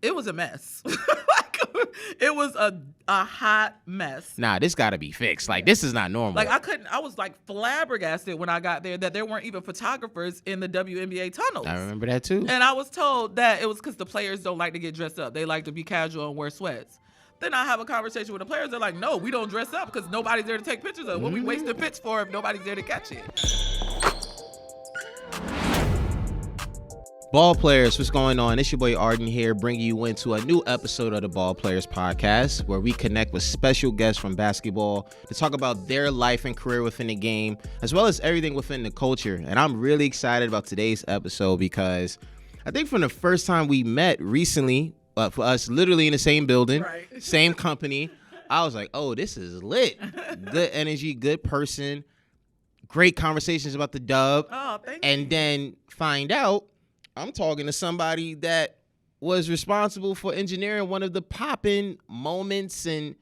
It was a mess. Like, it was a hot mess. Nah, this got to be fixed. Like, this is not normal. Like, I was like flabbergasted when I got there that there weren't even photographers in the WNBA tunnels. I remember that too. And I was told that it was because the players don't like to get dressed up. They like to be casual and wear sweats. Then I have a conversation with the players. They're like, no, we don't dress up because nobody's there to take pictures of it. What we waste the pitch for if nobody's there to catch it? Ball players, what's going on? It's your boy Arden here, bringing you into a new episode of the Ball Players podcast, where we connect with special guests from basketball to talk about their life and career within the game, as well as everything within the culture. And I'm really excited about today's episode because I think from the first time we met recently, for us literally in the same building, right. Same company, I was like, oh, this is lit. Good energy, good person, great conversations about the dub. Oh, thank you. And then find out I'm talking to somebody that was responsible for engineering one of the poppin' moments and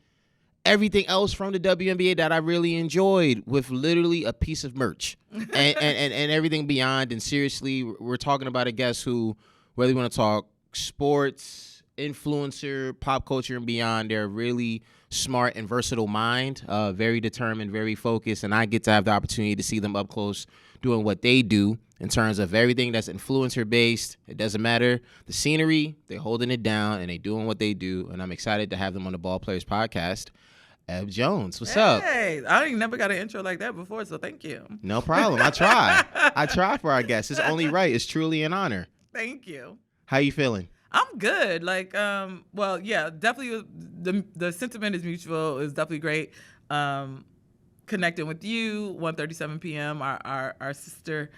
everything else from the WNBA that I really enjoyed, with literally a piece of merch and everything beyond. And seriously, we're talking about a guest who, whether you want to talk sports, influencer, pop culture, and beyond, they're really smart and versatile mind, very determined, very focused, and I get to have the opportunity to see them up close doing what they do in terms of everything that's influencer based. It doesn't matter the scenery, they're holding it down and they're doing what they do, and I'm excited to have them on the Ball Players podcast. Eb Jones, what's up? Hey, I ain't never got an intro like that before, so thank you. No problem. I try for our guests. It's only right. It's truly an honor. Thank you. How you feeling? I'm good. Like, well, yeah, definitely the sentiment is mutual. It's definitely great. Connecting with you, 1:37 p.m., our sister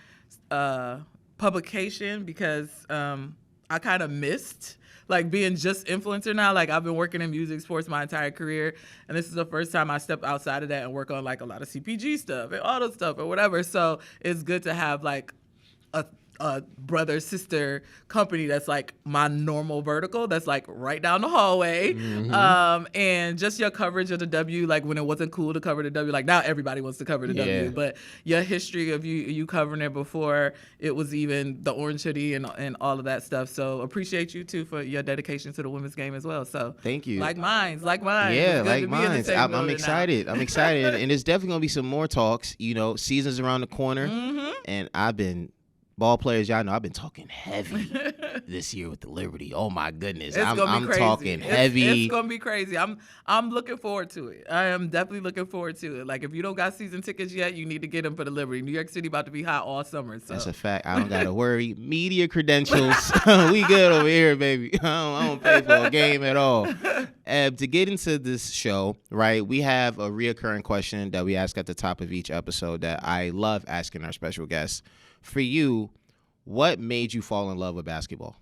publication, because I kind of missed like being just influencer now. Like, I've been working in music, sports my entire career, and this is the first time I step outside of that and work on like a lot of CPG stuff and auto stuff or whatever. So it's good to have like a brother sister company that's like my normal vertical, that's like right down the hallway. And just your coverage of the W, like when it wasn't cool to cover the W, like now everybody wants to cover the W, but your history of you covering it before it was even the orange hoodie and all of that stuff. So appreciate you too for your dedication to the women's game as well. So thank you. Like mine. Yeah, like mine. I'm excited. I'm excited. And there's definitely gonna be some more talks. You know, season's around the corner, and I've been Ball players, y'all know I've been talking heavy this year with the Liberty. Oh my goodness, I'm talking heavy. It's gonna be crazy. I'm looking forward to it. I am definitely looking forward to it. Like, if you don't got season tickets yet, you need to get them for the Liberty. New York City about to be hot all summer. So. That's a fact. I don't gotta worry. Media credentials, we good over here, baby. I don't pay for a game at all. To get into this show, right, we have a reoccurring question that we ask at the top of each episode that I love asking our special guests. For you, what made you fall in love with basketball?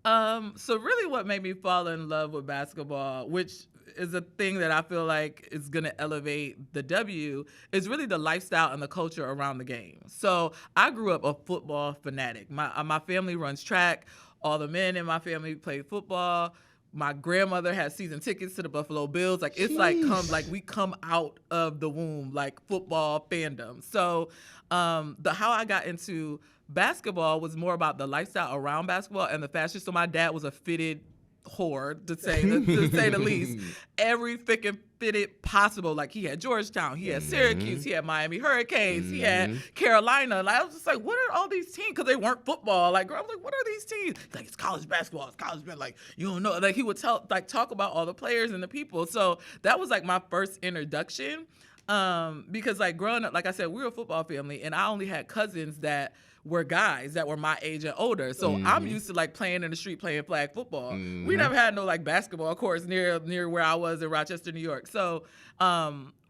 So really what made me fall in love with basketball, which is a thing that I feel like is going to elevate the W, is really the lifestyle and the culture around the game. So I grew up a football fanatic. My family runs track. All the men in my family played football. My grandmother had season tickets to the Buffalo Bills. Like, it's we come out of the womb like football fandom. So how I got into basketball was more about the lifestyle around basketball and the fashion. So my dad was a fitted whore, to say the least. Every fitted possible. Like, he had Georgetown, he had Syracuse, he had Miami Hurricanes, he had Carolina. Like, I was just like, what are all these teams? Because they weren't football. Like, I was like, what are these teams? Like, it's college basketball. It's college basketball. Like, you don't know. Like, he would talk about all the players and the people. So that was like my first introduction. Because like growing up, like I said, we were a football family, and I only had cousins that were guys that were my age and older. So I'm used to like playing in the street, playing flag football. We never had no like basketball courts near where I was in Rochester, New York. So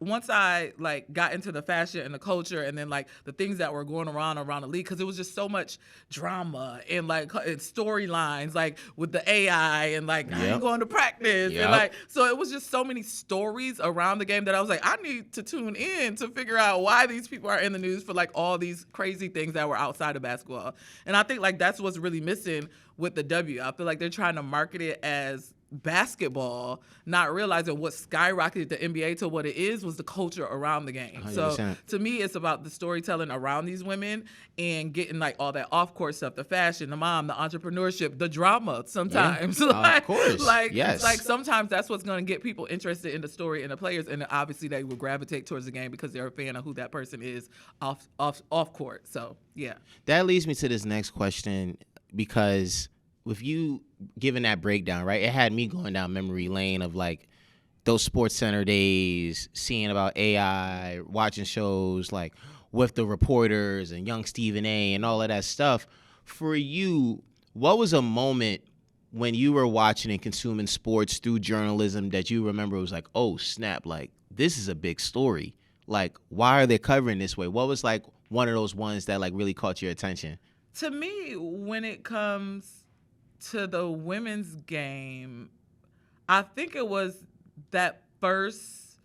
once I like got into the fashion and the culture, and then like the things that were going around the league, because it was just so much drama and like storylines, like with the AI and like I ain't going to practice, and like, so it was just so many stories around the game that I was like, I need to tune in to figure out why these people are in the news for like all these crazy things that were outside of basketball. And I think like that's what's really missing with the W. I feel like they're trying to market it as basketball, not realizing what skyrocketed the NBA to what it is was the culture around the game. 100%. So to me, it's about the storytelling around these women and getting like all that off-court stuff, the fashion, the mom, the entrepreneurship, the drama sometimes. Of course. Yes. It's like sometimes that's what's going to get people interested in the story and the players, and obviously they will gravitate towards the game because they're a fan of who that person is off court. So yeah. That leads me to this next question, because with you giving that breakdown, right, it had me going down memory lane of like those Sports Center days, seeing about AI, watching shows like with the reporters and young Stephen A. and all of that stuff. For you, what was a moment when you were watching and consuming sports through journalism that you remember was like, oh snap, like this is a big story. Like, why are they covering this way? What was like one of those ones that like really caught your attention? To me, when it comes to the women's game, I think it was that first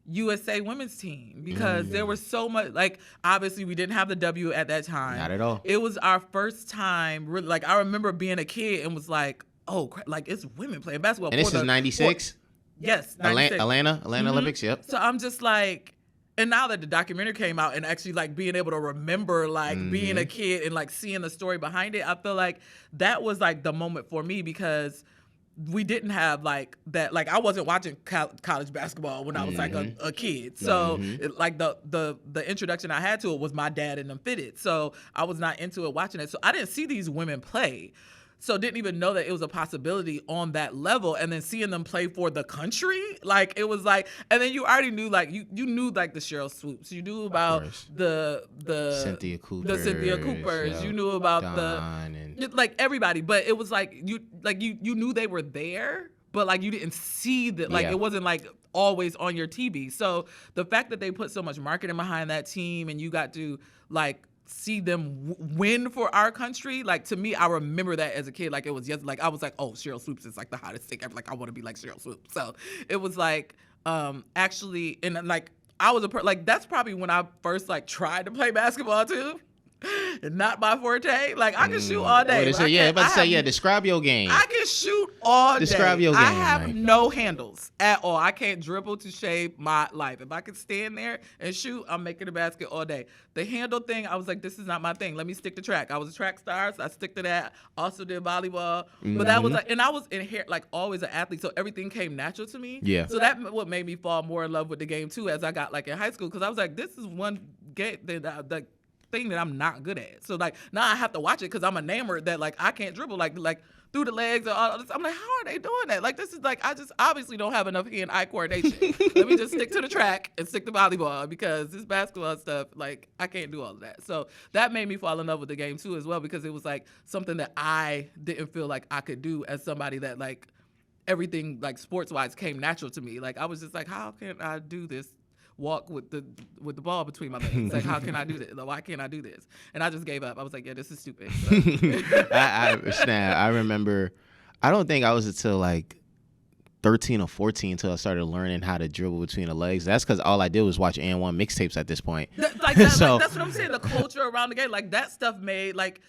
USA women's team, because there was so much, like, obviously we didn't have the W at that time. Not at all. It was our first time, really, like, I remember being a kid and was like, oh, like, it's women playing basketball. And this is 96? Yes, 96. Atlanta Olympics, yep. So I'm just like, and now that the documentary came out and actually like being able to remember like being a kid and like seeing the story behind it, I feel like that was like the moment for me, because we didn't have like that. Like I wasn't watching college basketball when I was like a kid. So like the introduction I had to it was my dad and them fitted. So I was not into it watching it. So I didn't see these women play. So didn't even know that it was a possibility on that level. And then seeing them play for the country, like it was like, and then you already knew like you knew like the Cheryl Swoops, you knew about the Cynthia Coopers, yeah. You knew about Dawn like everybody, but it was like you knew they were there, but like you didn't see that, like it wasn't like always on your TV. So the fact that they put so much marketing behind that team and you got to like see them win for our country, like to me, I remember that as a kid, like it was just like I was like, oh, Cheryl Swoops is like the hottest thing ever, like I want to be like Cheryl Swoops. So it was like actually, and like I was like that's probably when I first like tried to play basketball too. Not my forte. Like I can shoot all day. Describe your game. I can shoot all day. Describe your game. I have no handles at all. I can't dribble to save my life. If I could stand there and shoot, I'm making a basket all day. The handle thing, I was like, this is not my thing. Let me stick to track. I was a track star, so I stick to that. Also did volleyball, but that was like, and I was like always an athlete, so everything came natural to me. Yeah. So that what made me fall more in love with the game too, as I got like in high school, because I was like, this is one game that thing that I'm not good at. So like now I have to watch it because I'm enamored that like I can't dribble like through the legs or all this. I'm like, how are they doing that? Like this is like I just obviously don't have enough hand-eye coordination. Let me just stick to the track and stick to volleyball, because this basketball stuff, like I can't do all of that. So that made me fall in love with the game too as well, because it was like something that I didn't feel like I could do as somebody that like everything like sports-wise came natural to me. Like I was just like, how can I do this? Walk with the ball between my legs. Like, how can I do this? Why can't I do this? And I just gave up. I was like, yeah, this is stupid. So. I remember, I don't think I was until like 13 or 14 until I started learning how to dribble between the legs. That's because all I did was watch N1 mixtapes at this point. So, like, that's what I'm saying. The culture around the game, like that stuff made like.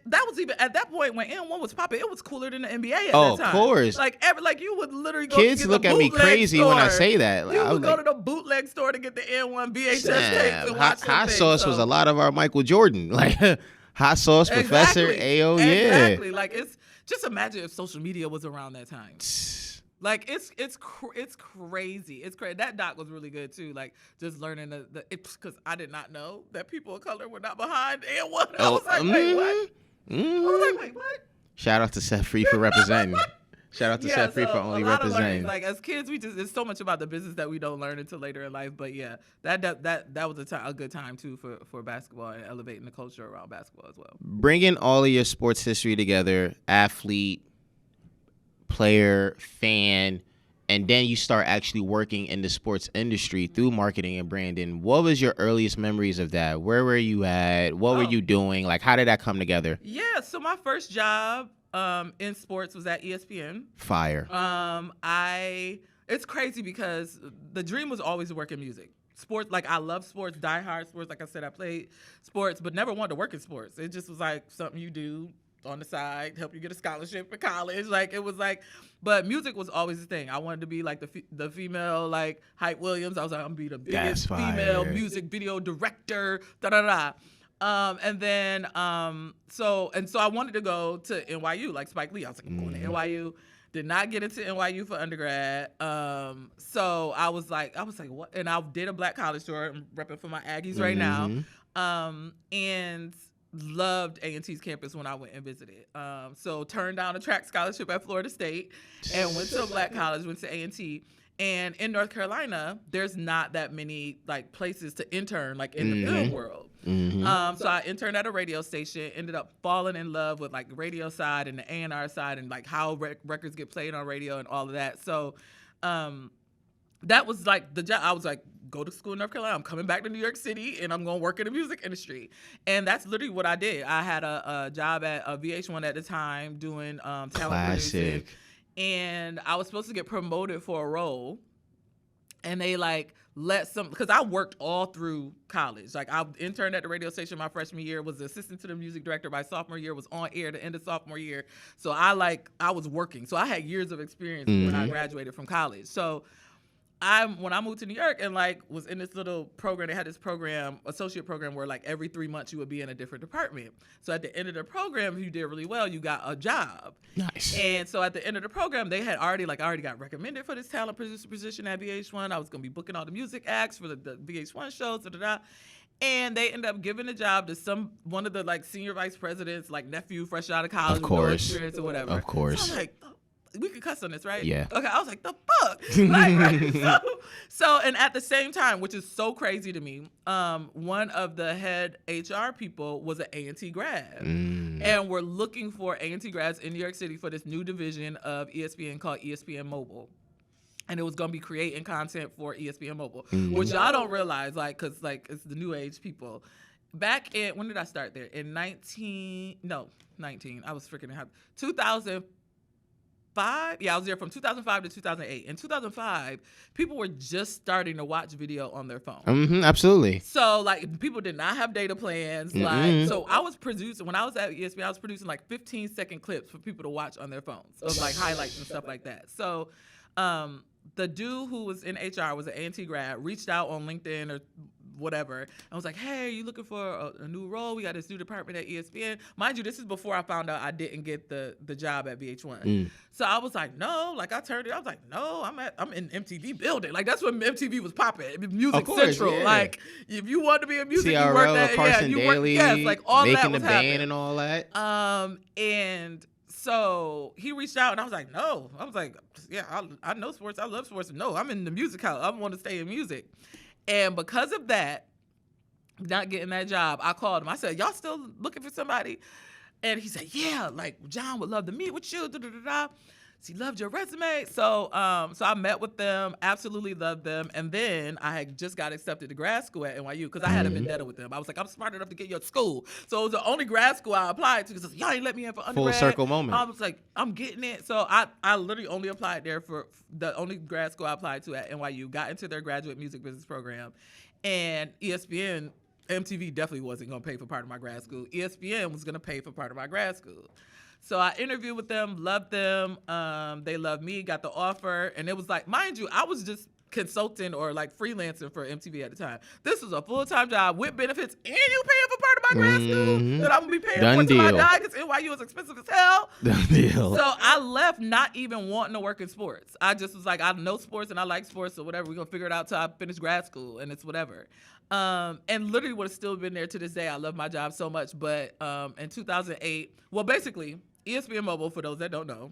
That was even at that point when N1 was popping. It was cooler than the NBA at that time. Of course. Like you would literally go kids to look the at me crazy store. when I say that. You would go to the bootleg store to get the N1 VHS tapes and watch Hot Sauce was a lot of our Michael Jordan. Like Hot Sauce, Professor, AO, Exactly. Like it's just imagine if social media was around that time. Like it's crazy. It's crazy. That doc was really good too. Like just learning because I did not know that people of color were not behind N1. I was like, wait, what? I was like, wait, what? Shout out to Seth Free for representing. Shout out to Seth Free for only representing. Like as kids, there's so much about the business that we don't learn until later in life. But yeah, that was a good time too for basketball and elevating the culture around basketball as well. Bringing all of your sports history together, athlete, player, fan, and then you start actually working in the sports industry through marketing and branding. What was your earliest memories of that? Where were you at? What were you doing? Like, how did that come together? Yeah, so my first job in sports was at ESPN. Fire. It's crazy because the dream was always to work in music. Sports, like I love sports, diehard sports. Like I said, I played sports, but never wanted to work in sports. It just was like something you do on the side, help you get a scholarship for college. Like it was like, but music was always the thing. I wanted to be like the female like Hype Williams. I was like, I'm gonna be the biggest female music video director. Da da da. And then so I wanted to go to NYU like Spike Lee. I was like, I'm going to NYU. Did not get into NYU for undergrad. So I was like, what? And I did a black college tour. I'm repping for my Aggies right now. And loved A&T's campus when I went and visited. So turned down a track scholarship at Florida State and went to a black college, went to A&T. And in North Carolina, there's not that many like places to intern like in the film world. So I interned at a radio station, ended up falling in love with like the radio side and the A&R side and like how records get played on radio and all of that. So that was like the job. I was like, go to school in North Carolina. I'm coming back to New York City and I'm going to work in the music industry. And that's literally what I did. I had a job at VH1 at the time doing talent producing. And I was supposed to get promoted for a role. And they like because I worked all through college. Like I interned at the radio station my freshman year, was the assistant to the music director by sophomore year, was on air at the end of sophomore year. So I was working. So I had years of experience when I graduated from college. So when I moved to New York and like was in this little program, they had this program, associate program, where like every 3 months you would be in a different department. So at the end of the program, if you did really well, you got a job. Nice. And so at the end of the program, they had I already got recommended for this talent producer position at VH1. I was gonna be booking all the music acts for the VH1 shows, and they ended up giving the job to one of the like senior vice presidents, like nephew, fresh out of college, with no experience or whatever. Of course. So I'm like, we could cuss on this, right? Yeah. Okay, I was like, the fuck? Like, right? So, and at the same time, which is so crazy to me, one of the head HR people was an A&T grad. And we're looking for A&T grads in New York City for this new division of ESPN called ESPN Mobile. And it was going to be creating content for ESPN Mobile, which y'all don't realize, like, because, like, it's the new age people. Back in, when did I start there? In 19, I was freaking happy. 2005. Yeah, I was there from 2005 to 2008. In 2005, people were just starting to watch video on their phone. Absolutely. So, like, people did not have data plans. Like, so I was producing, when I was at ESPN, I was producing like 15-second clips for people to watch on their phones of like highlights and stuff like that. So, the dude who was in HR was an A&T grad, reached out on LinkedIn or whatever. I was like, hey, are you looking for a new role? We got this new department at ESPN. Mind you, this is before I found out I didn't get the job at VH1. So I was like, no, like I turned it. I was like, no, I'm in MTV building. Like that's when MTV was popping. Music Central. Yeah. Like if you wanted to be in music, TRL, you worked at Carson Daly, like all making that was the band happening. And all that. And so he reached out and I was like, no. I was like, yeah, I know sports. I love sports. No, I'm in the music house. I want to stay in music. And because of that, not getting that job, I called him. I said, y'all still looking for somebody? And he said, yeah, like John would love to meet with you. He loved your resume. So I met with them, absolutely loved them. And then I had just got accepted to grad school at NYU because I had a vendetta with them. I was like, I'm smart enough to get you to school. So it was the only grad school I applied to because y'all ain't let me in for undergrad. Full circle moment. I was like, I'm getting it. So I literally only applied there for the only grad school I applied to at NYU, got into their graduate music business program. And MTV definitely wasn't going to pay for part of my grad school. ESPN was going to pay for part of my grad school. So I interviewed with them, loved them. They loved me, got the offer. And it was like, mind you, I was just consulting or like freelancing for MTV at the time. This was a full-time job with benefits and you paying for part of my grad school that I'm going to be paying for till I die because NYU is expensive as hell. Done deal. So I left not even wanting to work in sports. I just was like, I know sports and I like sports, so whatever. We're going to figure it out till I finish grad school and it's whatever. And literally would have still been there to this day. I love my job so much. But in 2008, well, basically, ESPN Mobile, for those that don't know,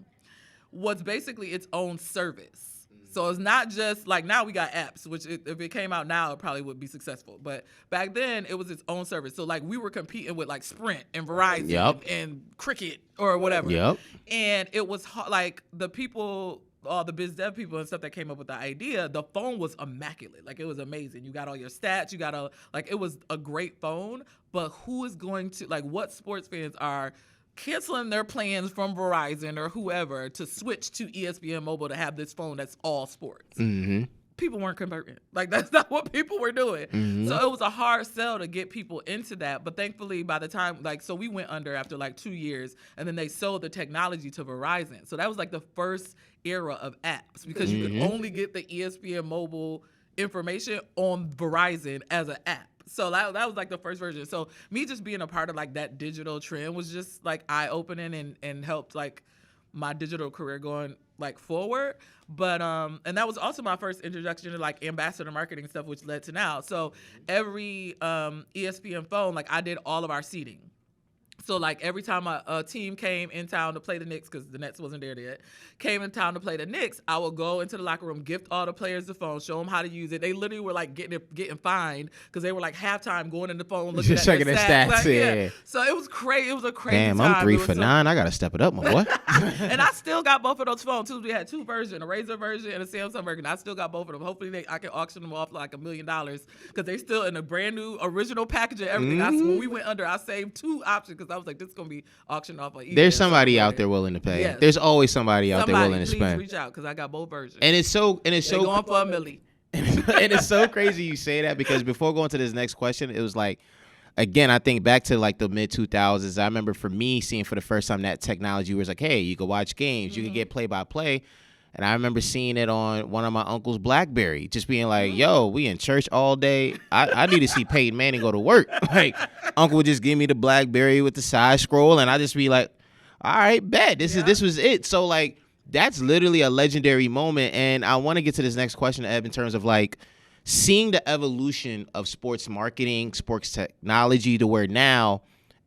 was basically its own service. So it's not just like now we got apps, which if it came out now, it probably would be successful. But back then, it was its own service. So like we were competing with like Sprint and Verizon and Cricket or whatever. And it was like the people, all the biz dev people and stuff that came up with the idea, the phone was immaculate. Like it was amazing. You got all your stats. You got it was a great phone. But who is going to, like what sports fans are canceling their plans from Verizon or whoever to switch to ESPN Mobile to have this phone that's all sports? people weren't converting. Like, that's not what people were doing. Mm-hmm. So it was a hard sell to get people into that. But thankfully, by the time, like, so we went under after like 2 years, and then they sold the technology to Verizon. So that was like the first era of apps, because you could only get the ESPN mobile information on Verizon as an app. So that was like the first version. So me just being a part of like that digital trend was just like eye-opening and helped like my digital career going like forward. But and that was also my first introduction to like ambassador marketing stuff, which led to now. So every ESPN phone, like I did all of our seating. So, like, every time a team came in town to play the Knicks, because the Nets wasn't there yet, came in town to play the Knicks, I would go into the locker room, gift all the players the phone, show them how to use it. They literally were, like, getting fined because they were, like, halftime going in the phone looking Just at checking their their stats. Like, yeah. So, it was crazy. It was a crazy Damn, time. I'm 3 for 9. I got to step it up, my boy. And I still got both of those phones, too. We had 2 versions, a Razr version and a Samsung version. I still got both of them. Hopefully, I can auction them off like $1 million, because they still in a brand new original package and everything. When we went under, I saved 2 options because I was like, this is going to be auction off on eBay. There's somebody out there willing to pay. Yes. There's always somebody out there willing to spend. Please reach out, because I got both versions. And it's so They're going for $1 million. And it's so crazy you say that, because before going to this next question, it was like, again, I think back to like the mid 2000s. I remember for me seeing for the first time that technology was like, hey, you could watch games, you could get play by play. And I remember seeing it on one of my uncle's BlackBerry, just being like, yo, we in church all day. I need to see Peyton Manning go to work. Like, uncle would just give me the BlackBerry with the side scroll, and I just be like, all right, bet. This was it. So, like, that's literally a legendary moment. And I want to get to this next question, Eb, in terms of, like, seeing the evolution of sports marketing, sports technology, to where now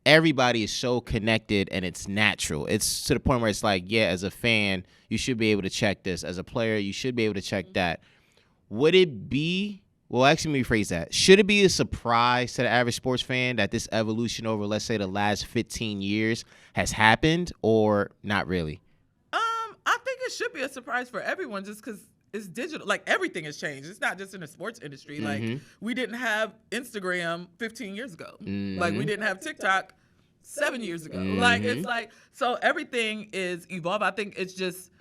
everybody is so connected and it's natural. It's to the point where it's like, yeah, as a fan, you should be able to check this. As a player, you should be able to check that. Would it be, well, actually, let me rephrase that. Should it be a surprise to the average sports fan that this evolution over, let's say, the last 15 years has happened, or not really? I think it should be a surprise for everyone, just because it's digital. Like, everything has changed. It's not just in the sports industry. Like, we didn't have Instagram 15 years ago. Like, we didn't have TikTok 7 years ago. Like, it's like, so everything is evolved. I think it's just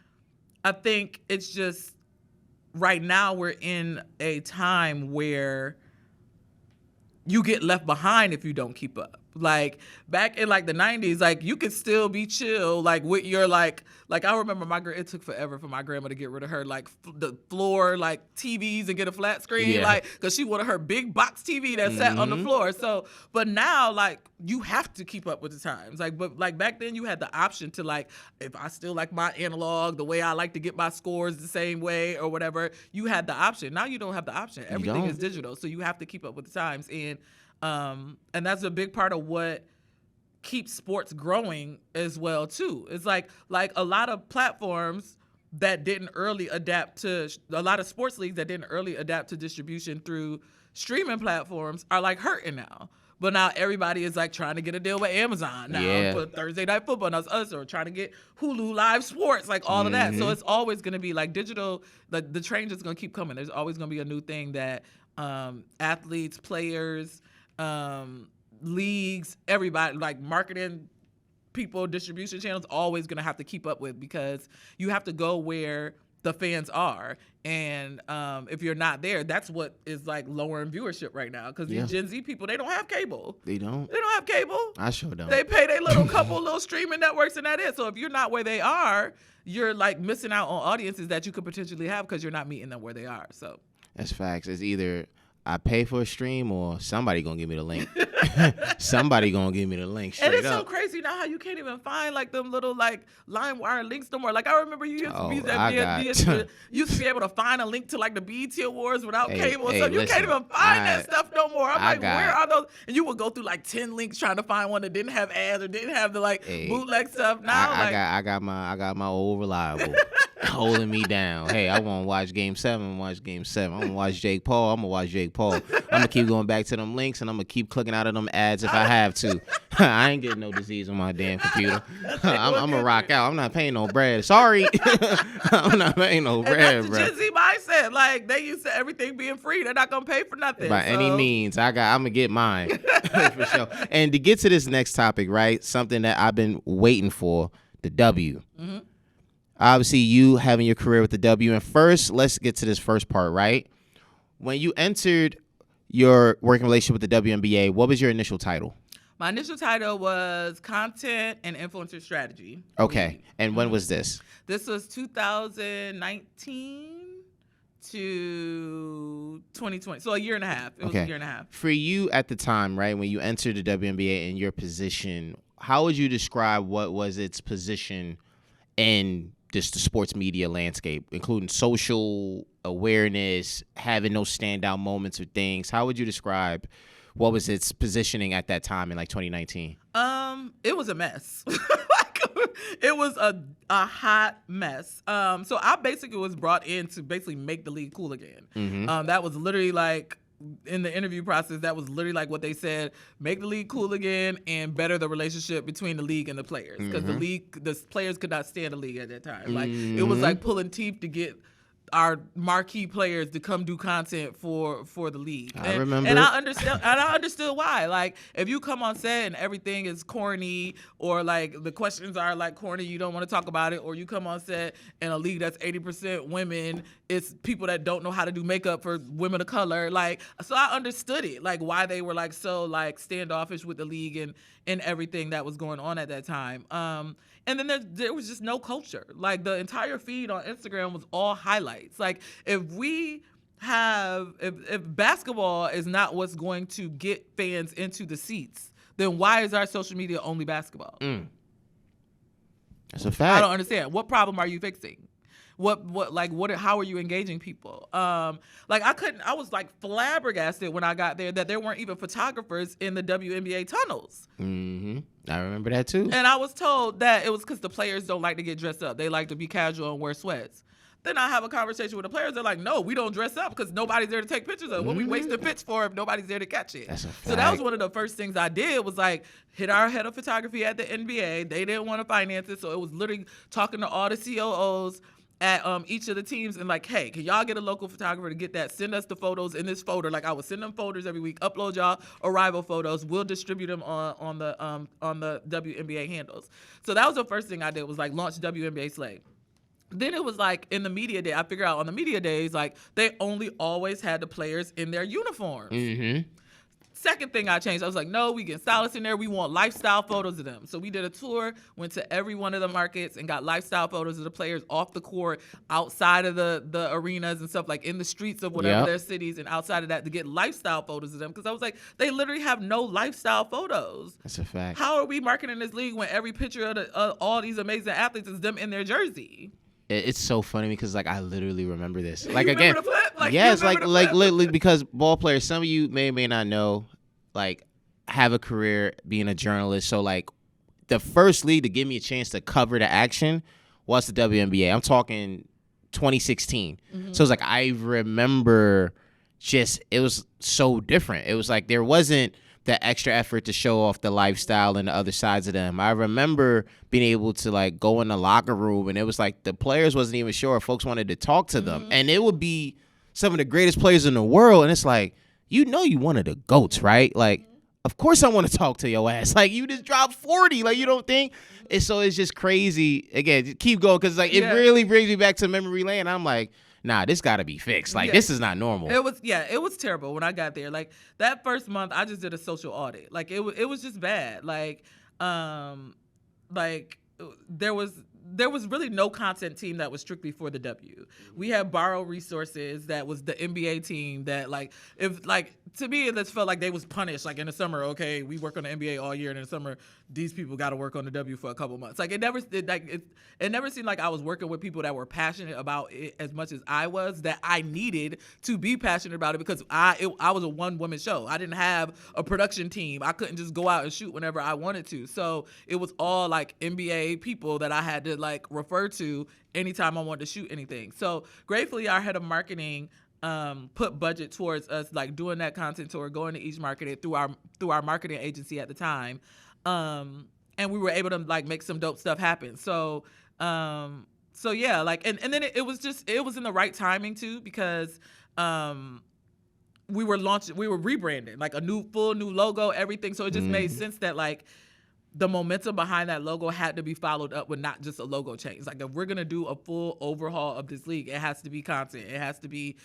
right now we're in a time where you get left behind if you don't keep up. Like, back in like the 90s, like, you could still be chill, like, with your like I remember it took forever for my grandma to get rid of her like the floor like TVs and get a flat screen, like, because she wanted her big box TV that sat on the floor. So, but now, like, you have to keep up with the times. Like, but like back then you had the option to, like, if I still like my analog, the way I like to get my scores the same way or whatever, you had the option. Now you don't have the option. Everything is digital, so you have to keep up with the times. And that's a big part of what keeps sports growing as well too. It's like a lot of platforms that didn't early adapt to, a lot of sports leagues that didn't early adapt to distribution through streaming platforms are like hurting now. But now everybody is like trying to get a deal with Amazon now for Thursday Night Football, and us, or trying to get Hulu Live Sports, like all of that. So it's always going to be like digital. Like, the train is going to keep coming. There's always going to be a new thing that athletes, players, leagues, everybody, like marketing people, distribution channels, always going to have to keep up with, because you have to go where the fans are. And if you're not there, that's what is like lowering viewership right now, because these Gen Z people, they don't have cable. They don't have cable. I sure don't. They pay their little streaming networks, and that is. So if you're not where they are, you're like missing out on audiences that you could potentially have, because you're not meeting them where they are. So that's facts. It's either I pay for a stream or somebody gonna give me the link. Somebody gonna give me the link. Straight and it's up. so crazy now how you can't even find like them little like LimeWire links no more. Like, I remember you used to be able to find a link to like the BET Awards without cable. So you can't even find that stuff no more. I'm like, where are those? And you would go through like 10 links trying to find one that didn't have ads or didn't have the like bootleg stuff. Now I got my old reliable holding me down. Hey, I want to watch Game 7. Watch Game 7. I'm gonna watch Jake Paul. I'm gonna watch Jake Paul. I'm gonna keep going back to them links, and I'm gonna keep clicking out of them ads if I have to. I ain't getting no disease on my damn computer. I'm gonna rock out. I'm not paying no bread. Sorry. I'm not paying no bread, bro. That's the Gen Z mindset. Like, they used to everything being free. They're not gonna pay for nothing. By any means, I'm gonna get mine for sure. And to get to this next topic, right? Something that I've been waiting for, the W. Obviously, you having your career with the W. And first, let's get to this first part, right? When you entered your working relationship with the WNBA, what was your initial title? My initial title was Content and Influencer Strategy. Okay. And when was this? This was 2019 to 2020. So a year and a half. It was a year and a half. For you at the time, right, when you entered the WNBA in your position, how would you describe what was its position in just the sports media landscape, including social awareness, having those standout moments or things? How would you describe what was its positioning at that time in like 2019? It was a mess. It was a hot mess. So I basically was brought in to basically make the league cool again. Mm-hmm. That was literally like in the interview process, that was literally like what they said: make the league cool again and better the relationship between the league and the players, because the players could not stand the league at that time. Like it was like pulling teeth to get our marquee players to come do content for the league. I remember. And I understood why. Like, if you come on set and everything is corny, or like the questions are like corny, you don't want to talk about it, or you come on set in a league that's 80% women, it's people that don't know how to do makeup for women of color. Like, so I understood it, like why they were like so like standoffish with the league and everything that was going on at that time. And then there was just no culture. Like, the entire feed on Instagram was all highlights. Like, if basketball is not what's going to get fans into the seats, then why is our social media only basketball? That's a fact. I don't understand. What problem are you fixing? How are you engaging people? I was like flabbergasted when I got there that there weren't even photographers in the WNBA tunnels. Mm-hmm. I remember that too. And I was told that it was because the players don't like to get dressed up. They like to be casual and wear sweats. Then I have a conversation with the players. They're like, no, we don't dress up because nobody's there to take pictures of it. What we wasting pics for if nobody's there to catch it? That's a fact. So that was one of the first things I did, was like hit our head of photography at the NBA. They didn't want to finance it. So it was literally talking to all the COOs at each of the teams and like, hey, can y'all get a local photographer to get that? Send us the photos in this folder. Like, I would send them folders every week, upload y'all arrival photos. We'll distribute them on the WNBA handles. So that was the first thing I did, was like launch WNBA Slay. Then it was like in the media day, I figured out on the media days, like they only always had the players in their uniforms. Mm-hmm. Second thing I changed, I was like, no, we get stylists in there. We want lifestyle photos of them. So we did a tour, went to every one of the markets and got lifestyle photos of the players off the court, outside of the arenas and stuff, like in the streets of whatever their cities, and outside of that to get lifestyle photos of them. Because I was like, they literally have no lifestyle photos. That's a fact. How are we marketing this league when every picture of all these amazing athletes is them in their jersey? It's so funny because like I literally remember this. Like, You again, remember the flip? yes, like literally, because ball players, some of you may or may not know, like, have a career being a journalist. So like the first league to give me a chance to cover the action was the WNBA. I'm talking 2016. Mm-hmm. So it's like I remember just, it was so different. It was like there wasn't the extra effort to show off the lifestyle and the other sides of them. I remember being able to like go in the locker room and it was like the players wasn't even sure if folks wanted to talk to them. And it would be some of the greatest players in the world. And it's like, you know, you one of the GOATs, right? Like, of course I want to talk to your ass. Like, you just dropped 40. Like, you don't think? And so it's just crazy. Again, just keep going, because like it really brings me back to memory lane. I'm like, nah, this got to be fixed. Like, this is not normal. It was terrible when I got there. Like, that first month, I just did a social audit. Like, it was just bad. Like there was really no content team that was strictly for the W. We had borrow resources that was the NBA team that, like, if, like, to me, it just felt like they was punished. Like, in the summer, okay, we work on the NBA all year, and in the summer, these people got to work on the W for a couple months. Like, it never seemed like I was working with people that were passionate about it as much as I was, that I needed to be passionate about it, because I was a one-woman show. I didn't have a production team. I couldn't just go out and shoot whenever I wanted to. So it was all, like, NBA people that I had to, like, refer to anytime I wanted to shoot anything. So gratefully, our head of marketing put budget towards us, like, doing that content tour, going to each market through our marketing agency at the time, and we were able to, like, make some dope stuff happen. So yeah, like, and then it was in the right timing too, because we were rebranding, like, a full new logo, everything. So it just made sense that, like, the momentum behind that logo had to be followed up with not just a logo change. Like if we're going to do a full overhaul of this league, it has to be content. It has to be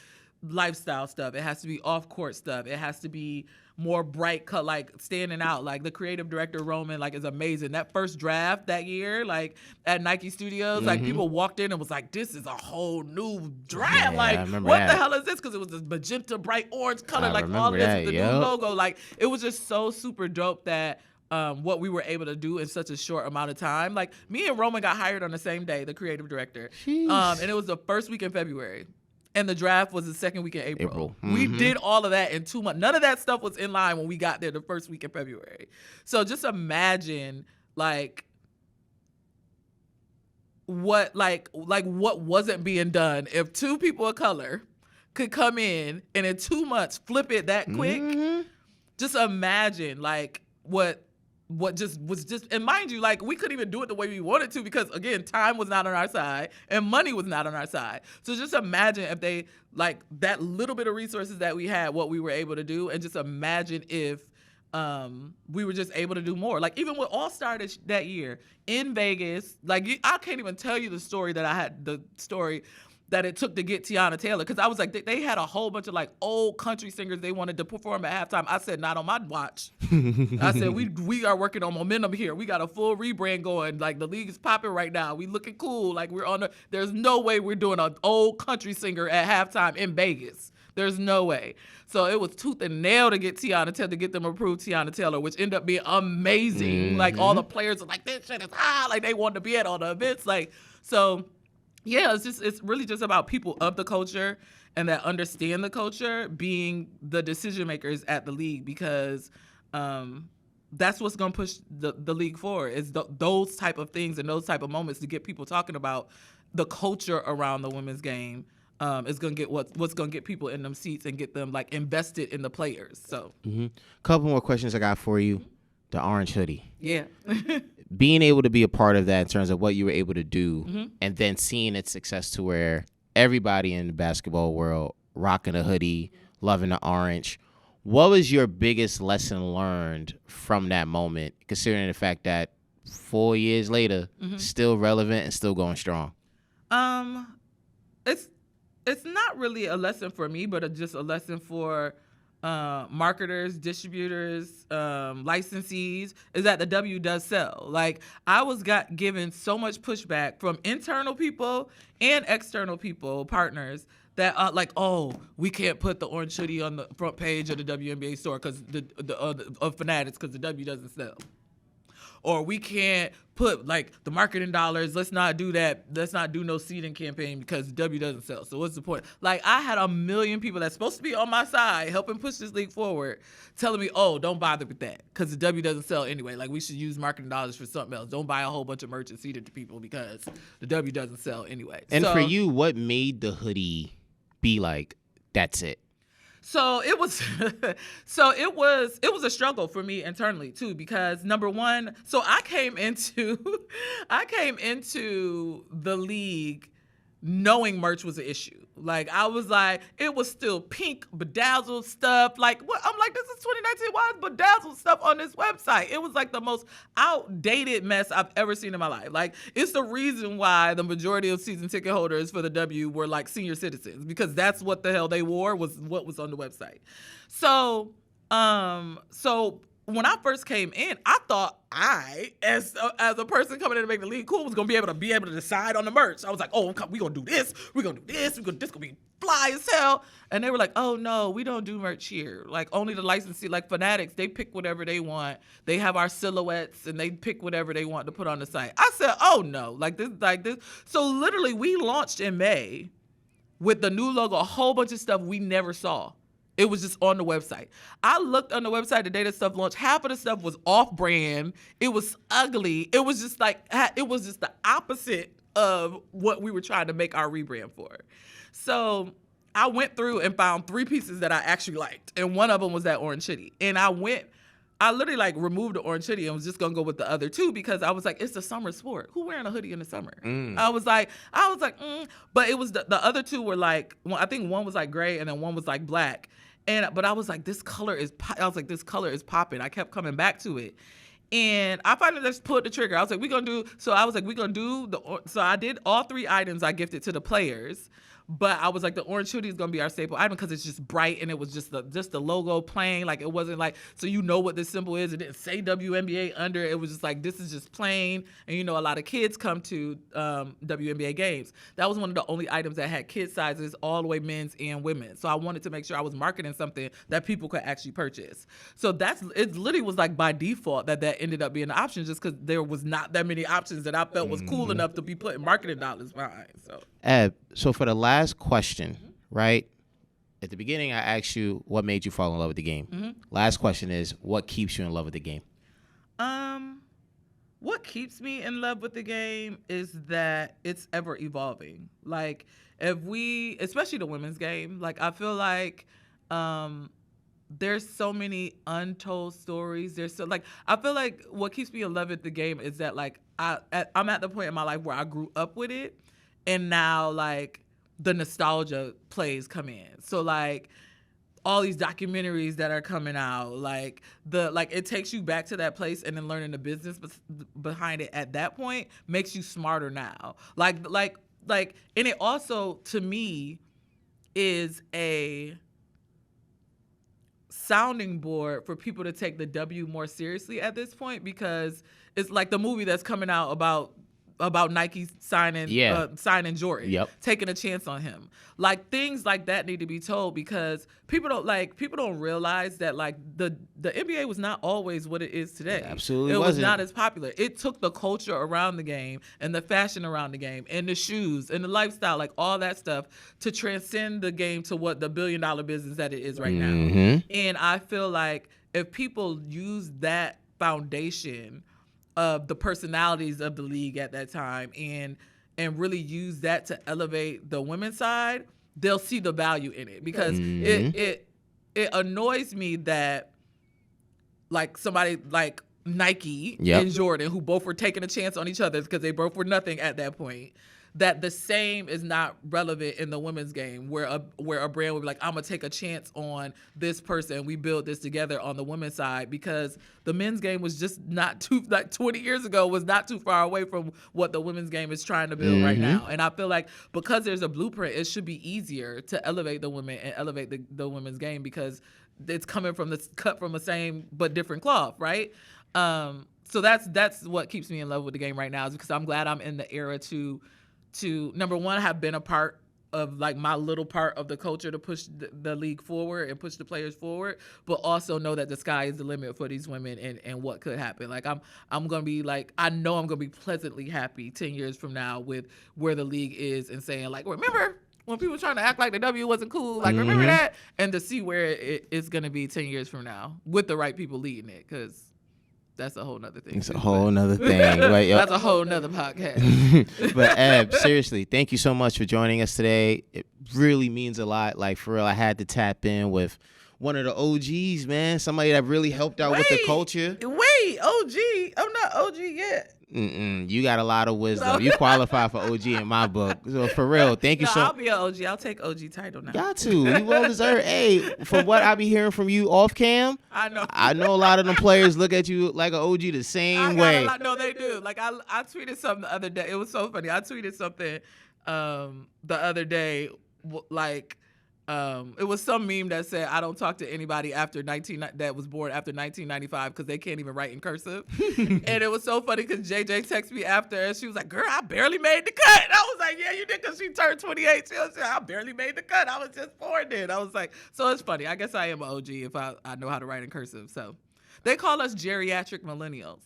lifestyle stuff. It has to be off-court stuff. It has to be more bright cut, like standing out. Like the creative director, Roman, like is amazing. That first draft that year, like at Nike Studios, like people walked in and was like, this is a whole new draft. Yeah, like, what that. the hell is this? Because it was this magenta, bright orange color, like all this that, with the new logo. Like it was just so super dope that what we were able to do in such a short amount of time. Like me and Roman got hired on the same day, the creative director. And it was the first week in February. And the draft was the second week in April. We did all of that in 2 months. None of that stuff was in line when we got there the first week in February. So just imagine like what what wasn't being done if 2 people of color could come in and in 2 months flip it that quick. Just imagine like what just was just, and mind you, like we couldn't even do it the way we wanted to because again, time was not on our side and money was not on our side. So just imagine if they like that little bit of resources that we had, what we were able to do, and just imagine if we were just able to do more. Like even with All-Star that year in Vegas, like I can't even tell you the story that it took to get Tiana Taylor, because I was like, they had a whole bunch of like old country singers they wanted to perform at halftime. I said, not on my watch. I said, we are working on momentum here. We got a full rebrand going. Like the league is popping right now. We looking cool. Like there's no way we're doing an old country singer at halftime in Vegas. There's no way. So it was tooth and nail to get Tiana Taylor, to get them approved Tiana Taylor, which ended up being amazing. Like all the players are like, this shit is hot. Like they wanted to be at all the events. Like, so yeah, it's really just about people of the culture and that understand the culture being the decision makers at the league, because that's what's going to push the league forward is those type of things and those type of moments to get people talking about the culture around the women's game. Is going to get what's going to get people in them seats and get them like invested in the players. So, couple more questions I got for you. The orange hoodie. Yeah. Being able to be a part of that in terms of what you were able to do, and then seeing its success to where everybody in the basketball world rocking a hoodie, loving the orange. What was your biggest lesson learned from that moment, considering the fact that 4 years later, still relevant and still going strong? It's not really a lesson for me, but just a lesson for marketers, distributors, licensees, is that the W does sell. Like I was given so much pushback from internal people and external people, partners, that like, oh, we can't put the orange hoodie on the front page of the WNBA store because of Fanatics because the W doesn't sell. Or we can't put like the marketing dollars. Let's not do that. Let's not do no seeding campaign because the W doesn't sell. So what's the point? Like I had a million people that's supposed to be on my side helping push this league forward, telling me, "Oh, don't bother with that because the W doesn't sell anyway. Like we should use marketing dollars for something else. Don't buy a whole bunch of merch and seed it to people because the W doesn't sell anyway." And for you, what made the hoodie be like, that's it? So it was a struggle for me internally too, because number one, so I came into the league knowing merch was an issue. Like I was like, it was still pink bedazzled stuff. Like what? I'm like, this is 2019. Why is bedazzled stuff on this website? It was like the most outdated mess I've ever seen in my life. Like it's the reason why the majority of season ticket holders for the W were like senior citizens, because that's what the hell they wore, was what was on the website. So when I first came in, I thought as a person coming in to make the league cool, was gonna be able to decide on the merch. I was like, oh, we gonna do this, we gonna do this, this gonna be fly as hell. And they were like, oh no, we don't do merch here. Like only the licensee, like Fanatics, they pick whatever they want. They have our silhouettes and they pick whatever they want to put on the site. I said, oh no, like this. So literally, we launched in May with the new logo, a whole bunch of stuff we never saw. It was just on the website. I looked on the website the day that stuff launched. Half of the stuff was off-brand. It was ugly. It was just the opposite of what we were trying to make our rebrand for. So I went through and found 3 pieces that I actually liked, and one of them was that orange hoodie. And I literally like removed the orange hoodie and was just gonna go with the other 2 because I was like, it's a summer sport. Who wearing a hoodie in the summer? I was like, but it was the other 2 were like, I think one was like gray and then one was like black. But I was like, this color is popping. I kept coming back to it. And I finally just pulled the trigger. I was like, we're going to do, so I was like, we're going to do so I did all 3 items I gifted to the players. But I was like, the orange hoodie is gonna be our staple item because it's just bright and it was just the logo plain. Like it wasn't like, so you know what this symbol is. It didn't say WNBA under it. It was just like, this is just plain. And you know, a lot of kids come to WNBA games. That was one of the only items that had kid sizes, all the way men's and women's. So I wanted to make sure I was marketing something that people could actually purchase. So it literally was like by default that ended up being an option, just because there was not that many options that I felt was cool enough to be putting marketing dollars behind. So for the last question, right? At the beginning, I asked you what made you fall in love with the game. Last question is, what keeps you in love with the game? What keeps me in love with the game is that it's ever evolving. Like especially the women's game, like I feel like there's so many untold stories. I feel like what keeps me in love with the game is that like I'm at the point in my life where I grew up with it. And now, like, the nostalgia plays come in. So, like, all these documentaries that are coming out, like, it takes you back to that place, and then learning the business behind it at that point makes you smarter now. Like, and it also, to me, is a sounding board for people to take the W more seriously at this point, because it's like the movie that's coming out about Nike signing Jordan, taking a chance on him. Like things like that need to be told, because people don't realize that like the NBA was not always what it is today. Absolutely, it was not as popular. It took the culture around the game and the fashion around the game and the shoes and the lifestyle, like all that stuff, to transcend the game to what the $1 billion business that it is right now. And I feel like if people use that foundation of the personalities of the league at that time and really use that to elevate the women's side, they'll see the value in it. Because it annoys me that like somebody like Nike and Jordan, who both were taking a chance on each other because they both were nothing at that point, that the same is not relevant in the women's game, where a brand would be like, I'm gonna take a chance on this person, we build this together on the women's side, because the men's game was just not too, like 20 years ago, was not too far away from what the women's game is trying to build right now. And I feel like because there's a blueprint, it should be easier to elevate the women and elevate the women's game, because it's coming from cut from the same but different cloth, right? So that's what keeps me in love with the game right now, is because I'm glad I'm in the era to number one, have been a part of like my little part of the culture to push the league forward and push the players forward, but also know that the sky is the limit for these women and what could happen. Like I'm gonna be like, I know I'm gonna be pleasantly happy 10 years from now with where the league is, and saying like, remember when people were trying to act like the W wasn't cool, like remember that, and to see where it's gonna be 10 years from now with the right people leading it, because that's a whole nother thing. It's a whole nother thing. Right, that's a whole nother podcast. But Ab, seriously, thank you so much for joining us today. It really means a lot. Like, for real, I had to tap in with one of the OGs, man. Somebody that really helped out with the culture. Wait, OG? I'm not OG yet. You got a lot of wisdom. You qualify for OG in my book. So for real, thank you so much. I'll be an OG. I'll take OG title now. Got to. You well deserved. Hey, from what I be hearing from you off cam, I know a lot of them players look at you like an OG the same way. No, they do. Like I tweeted something the other day. It was so funny. I tweeted something the other day, like. It was some meme that said, I don't talk to anybody that was born after 1995 because they can't even write in cursive. And it was so funny because JJ texted me after, and she was like, girl, I barely made the cut. And I was like, yeah, you did, because she turned 28. She was like, I barely made the cut. I was just born then. I was like, so it's funny. I guess I am an OG if I know how to write in cursive. So they call us geriatric millennials.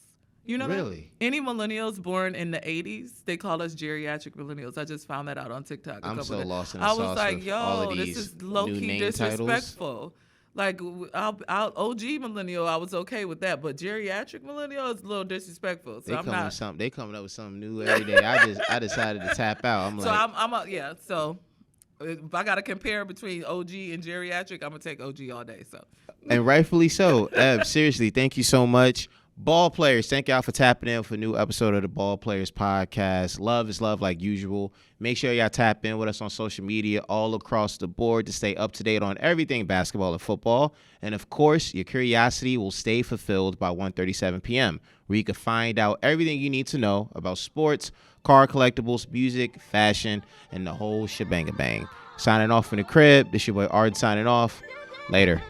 You know really? That? Any millennials born in the 80s, they call us geriatric millennials. I just found that out on TikTok. I'm so lost in the I sauce. was like, yo, this is low-key disrespectful. Titles. Like, I'll OG millennial, I was okay with that, but geriatric millennial is a little disrespectful. So they coming up with something new every day. I decided to tap out. So if I got to compare between OG and geriatric, I'm going to take OG all day. So. And rightfully so. Eb, seriously, thank you so much. Ball players, thank y'all for tapping in for a new episode of the Ball Players podcast. Love is love like usual. Make sure y'all tap in with us on social media all across the board to stay up to date on everything basketball and football. And of course, your curiosity will stay fulfilled by 1:37 p.m., where you can find out everything you need to know about sports, car collectibles, music, fashion, and the whole shebang-a-bang. Signing off from the crib. This your boy Art signing off. Later.